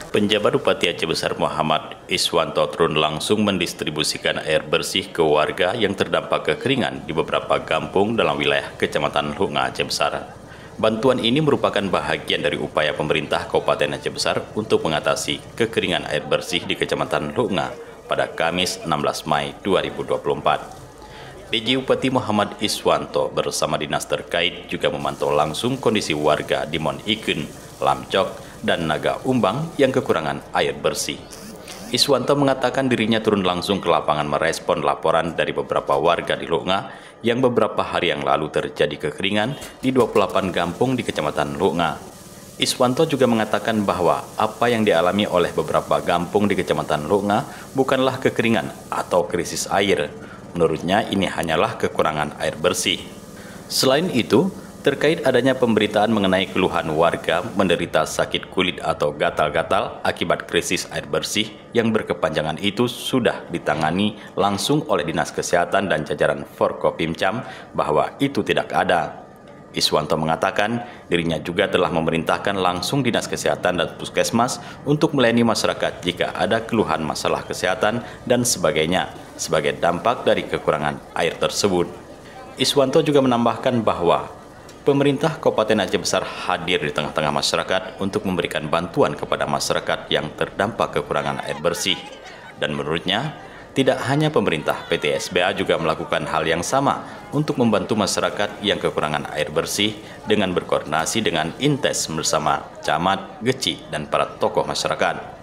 Penjabat Bupati Aceh Besar Muhammad Iswanto turun langsung mendistribusikan air bersih ke warga yang terdampak kekeringan di beberapa kampung dalam wilayah Kecamatan Lunga Aceh Besar. Bantuan ini merupakan bahagian dari upaya pemerintah Kabupaten Aceh Besar untuk mengatasi kekeringan air bersih di Kecamatan Lunga pada Kamis 16 Mei 2024. PJ Bupati Muhammad Iswanto bersama dinas terkait juga memantau langsung kondisi warga di Mon Iken, Lamcok, dan Naga Umbang yang kekurangan air bersih. Iswanto mengatakan dirinya turun langsung ke lapangan merespon laporan dari beberapa warga di Lunga yang beberapa hari yang lalu terjadi kekeringan di 28 kampung di Kecamatan Lunga. Iswanto juga mengatakan bahwa apa yang dialami oleh beberapa kampung di Kecamatan Lunga bukanlah kekeringan atau krisis air. Menurutnya ini hanyalah kekurangan air bersih. Selain itu, terkait adanya pemberitaan mengenai keluhan warga menderita sakit kulit atau gatal-gatal akibat krisis air bersih yang berkepanjangan itu sudah ditangani langsung oleh Dinas Kesehatan dan jajaran Forkopimcam bahwa itu tidak ada. Iswanto mengatakan dirinya juga telah memerintahkan langsung Dinas Kesehatan dan Puskesmas untuk melayani masyarakat jika ada keluhan masalah kesehatan dan sebagainya sebagai dampak dari kekurangan air tersebut. Iswanto juga menambahkan bahwa pemerintah Kabupaten Aceh Besar hadir di tengah-tengah masyarakat untuk memberikan bantuan kepada masyarakat yang terdampak kekurangan air bersih. Dan menurutnya, tidak hanya pemerintah, PT SBA juga melakukan hal yang sama untuk membantu masyarakat yang kekurangan air bersih dengan berkoordinasi dengan Intes bersama camat, geci, dan para tokoh masyarakat.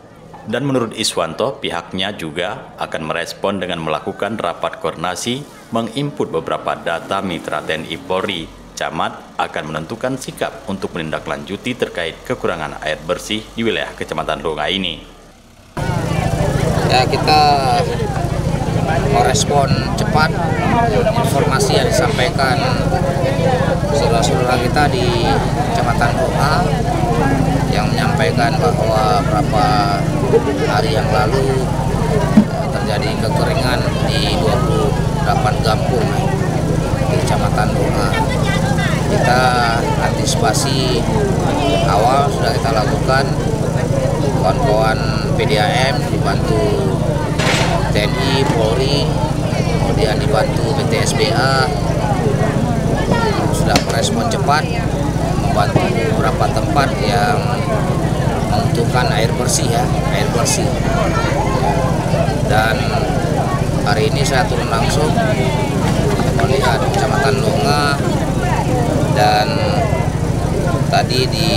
Dan menurut Iswanto, pihaknya juga akan merespon dengan melakukan rapat koordinasi, menginput beberapa data mitra TNI Polri. Camat akan menentukan sikap untuk menindaklanjuti terkait kekurangan air bersih di wilayah Kecamatan Lunga ini. Ya, kita merespon cepat informasi yang disampaikan saudara-saudara kita di Kecamatan Lunga yang menyampaikan bahwa beberapa hari yang lalu terjadi kekeringan di 28 kampung di Kecamatan Lunga. Kita antisipasi awal sudah kita lakukan, kawan-kawan PDAM dibantu TNI, Polri, kemudian dibantu PT SBA sudah merespon cepat membantu beberapa tempat yang membutuhkan air bersih air bersih. Dan hari ini saya turun langsung melihat Kecamatan Lunga. Dan tadi di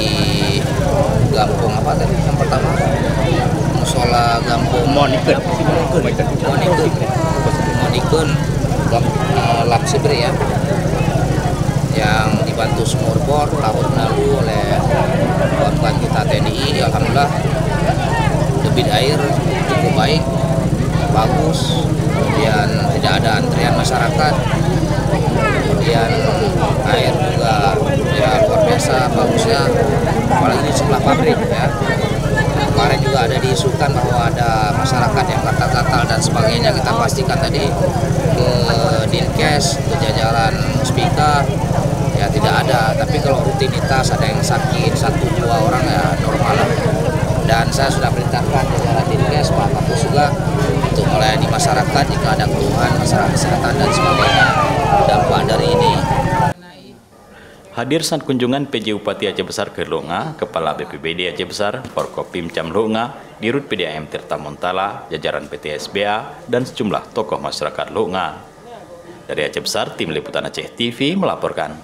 kampung apa tadi yang pertama, musola kampung Mon Iken, Lapsibre ya, yang dibantu sumur bor tahun lalu oleh kawan-kawan kita TNI. Alhamdulillah debit air cukup baik, bagus, kemudian tidak ada antrian masyarakat, kemudian air juga ya luar biasa bagusnya, apalagi di sebelah pabrik ya. Kemarin juga ada diisukan bahwa ada masyarakat yang gatal-gatal dan sebagainya. Kita pastikan tadi ke Dinkes, ke jajaran Muspika ya tidak ada, tapi kalau rutinitas ada yang sakit 1-2 orang ya normal lah. Dan saya sudah perintahkan jajaran Dinkes, Pak Kapus juga untuk melayani masyarakat jika ada keluhan masalah kesehatan dan sebagainya dampak dari ini. Hadir saat kunjungan PJ Bupati Aceh Besar ke Lunga, Kepala BPBD Aceh Besar, Forkopimcam Lunga, Dirut PDAM Tirta Montala, jajaran PT SBA, dan sejumlah tokoh masyarakat Lunga. Dari Aceh Besar, Tim Liputan Aceh TV melaporkan.